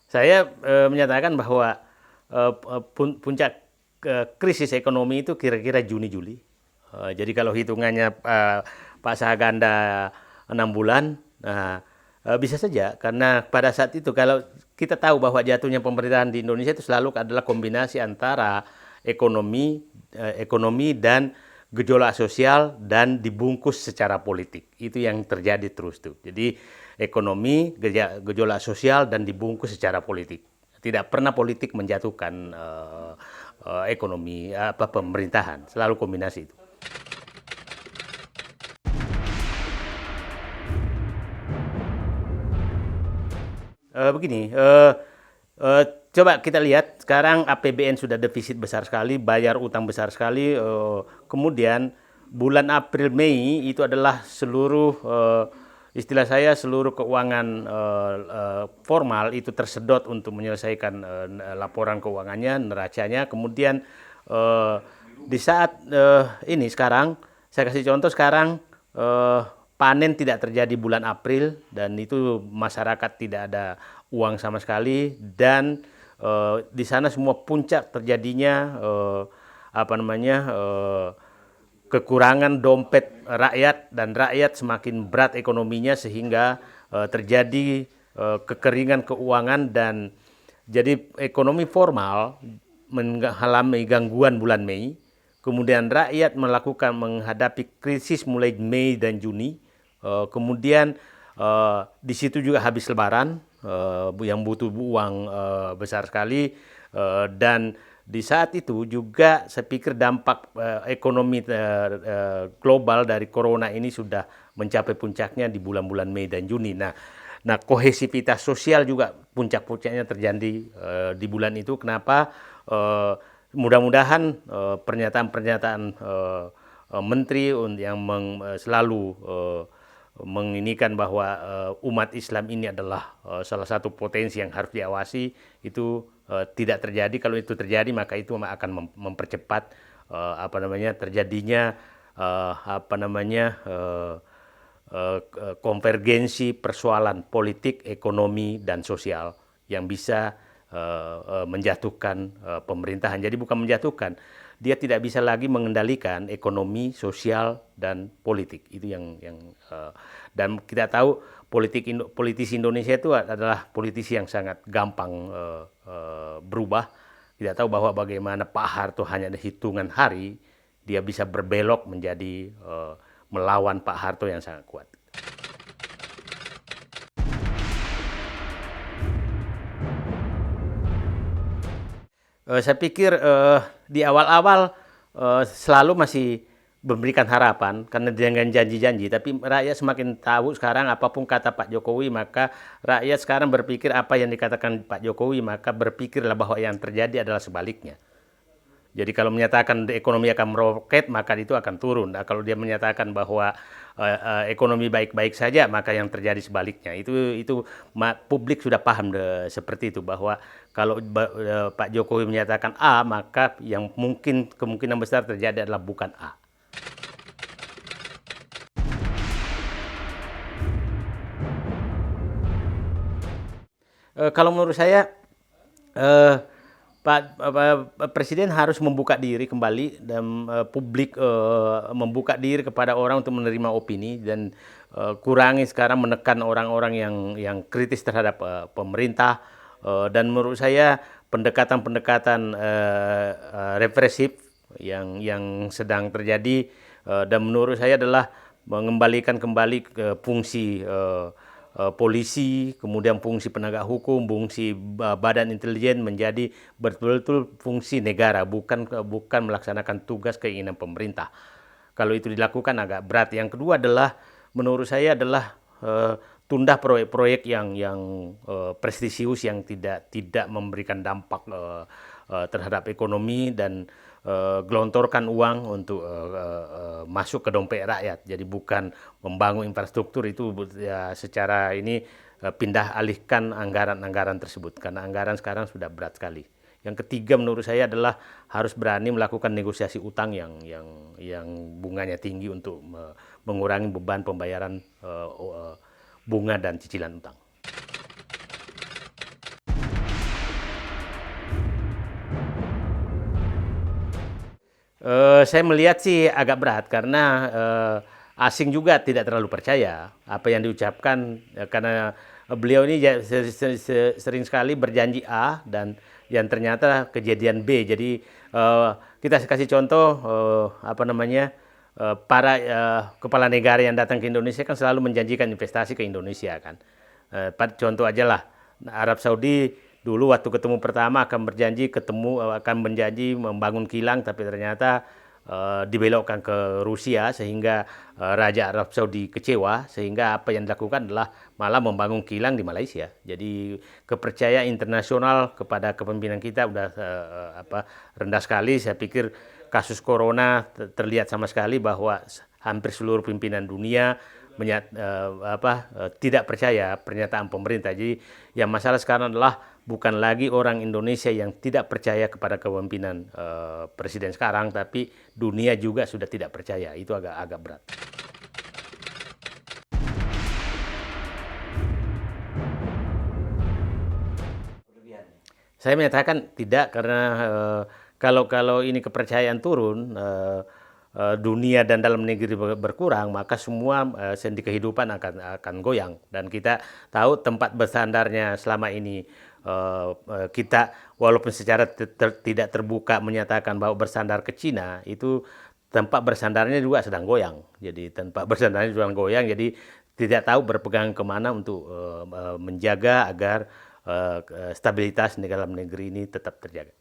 Saya menyatakan bahwa puncak krisis ekonomi itu kira-kira Juni-Juli. Jadi kalau hitungannya Pak Saganda 6 bulan, nah, bisa saja karena pada saat itu kalau kita tahu bahwa jatuhnya pemerintahan di Indonesia itu selalu adalah kombinasi antara ekonomi dan gejolak sosial dan dibungkus secara politik. Itu yang terjadi terus tuh. Jadi ekonomi, gejolak sosial dan dibungkus secara politik. Tidak pernah politik menjatuhkan ekonomi apa pemerintahan, selalu kombinasi itu. Begini, eh, coba kita lihat sekarang APBN sudah defisit besar sekali, bayar utang besar sekali. Kemudian bulan April Mei itu adalah seluruh istilah saya seluruh keuangan formal itu tersedot untuk menyelesaikan laporan keuangannya, neracanya. Kemudian eh, di saat ini sekarang saya kasih contoh sekarang eh, panen tidak terjadi bulan April dan itu masyarakat tidak ada uang sama sekali dan di sana semua puncak terjadinya apa namanya kekurangan dompet rakyat dan rakyat semakin berat ekonominya sehingga terjadi kekeringan keuangan dan jadi ekonomi formal mengalami gangguan bulan Mei. Kemudian rakyat menghadapi krisis mulai Mei dan Juni. Kemudian di situ juga habis Lebaran yang butuh uang besar sekali dan di saat itu juga saya pikir dampak ekonomi global dari corona ini sudah mencapai puncaknya di bulan-bulan Mei dan Juni. Nah, kohesivitas sosial juga puncak-puncaknya terjadi di bulan itu. Kenapa? Mudah-mudahan pernyataan-pernyataan menteri yang selalu menginikan bahwa umat Islam ini adalah salah satu potensi yang harus diawasi itu tidak terjadi. Kalau itu terjadi maka itu akan mempercepat apa namanya terjadinya apa namanya konvergensi persoalan politik, ekonomi dan sosial yang bisa menjatuhkan pemerintahan. Jadi bukan menjatuhkan, dia tidak bisa lagi mengendalikan ekonomi, sosial dan politik. Itu yang dan kita tahu politisi Indonesia itu adalah politisi yang sangat gampang berubah. Kita tahu bahwa bagaimana Pak Harto hanya ada hitungan hari dia bisa berbelok menjadi melawan Pak Harto yang sangat kuat. Saya pikir di awal-awal selalu masih memberikan harapan karena dengan janji-janji, tapi rakyat semakin tahu sekarang apapun kata Pak Jokowi, maka rakyat sekarang berpikir apa yang dikatakan Pak Jokowi, maka berpikirlah bahwa yang terjadi adalah sebaliknya. Jadi kalau menyatakan ekonomi akan meroket, maka itu akan turun. Nah, kalau dia menyatakan bahwa ekonomi baik-baik saja, maka yang terjadi sebaliknya. Itu publik sudah paham seperti itu bahwa kalau Pak Jokowi menyatakan A, maka yang mungkin kemungkinan besar terjadi adalah bukan A. Kalau menurut saya eh, Presiden harus membuka diri kembali dan publik membuka diri kepada orang untuk menerima opini dan kurangi sekarang menekan orang-orang yang kritis terhadap pemerintah dan menurut saya pendekatan-pendekatan represif yang sedang terjadi dan menurut saya adalah mengembalikan kembali ke fungsi polisi, kemudian fungsi penegak hukum, fungsi badan intelijen menjadi betul-betul fungsi negara, bukan melaksanakan tugas keinginan pemerintah. Kalau itu dilakukan agak berat. Yang kedua adalah menurut saya adalah tunda proyek-proyek yang prestisius yang tidak memberikan dampak terhadap ekonomi dan gelontorkan uang untuk masuk ke dompet rakyat. Jadi bukan membangun infrastruktur itu ya, secara ini pindah alihkan anggaran-anggaran tersebut karena anggaran sekarang sudah berat sekali. Yang ketiga menurut saya adalah harus berani melakukan negosiasi utang yang bunganya tinggi untuk mengurangi beban pembayaran bunga dan cicilan utang. Saya melihat sih agak berat karena asing juga tidak terlalu percaya apa yang diucapkan karena beliau ini sering sekali berjanji A dan yang ternyata kejadian B. Jadi kita kasih contoh apa namanya para kepala negara yang datang ke Indonesia kan selalu menjanjikan investasi ke Indonesia kan. Contoh aja lah Arab Saudi dulu waktu ketemu pertama akan berjanji membangun kilang tapi ternyata dibelokkan ke Rusia sehingga Raja Arab Saudi kecewa sehingga apa yang dilakukan adalah malah membangun kilang di Malaysia. Jadi kepercayaan internasional kepada kepemimpinan kita udah rendah sekali. Saya pikir kasus corona terlihat sama sekali bahwa hampir seluruh pimpinan dunia tidak percaya pernyataan pemerintah. Jadi yang masalah sekarang adalah bukan lagi orang Indonesia yang tidak percaya kepada kepemimpinan presiden sekarang, tapi dunia juga sudah tidak percaya. Itu agak berat. Saya menyatakan tidak karena kalau ini kepercayaan turun, dunia dan dalam negeri berkurang, maka semua sendi kehidupan akan goyang. Dan kita tahu tempat bersandarnya selama ini kita walaupun secara tidak terbuka menyatakan bahwa bersandar ke Cina, itu tempat bersandarnya juga sedang goyang. Jadi tempat bersandarnya juga goyang, jadi tidak tahu berpegang kemana untuk menjaga agar stabilitas di dalam negeri ini tetap terjaga.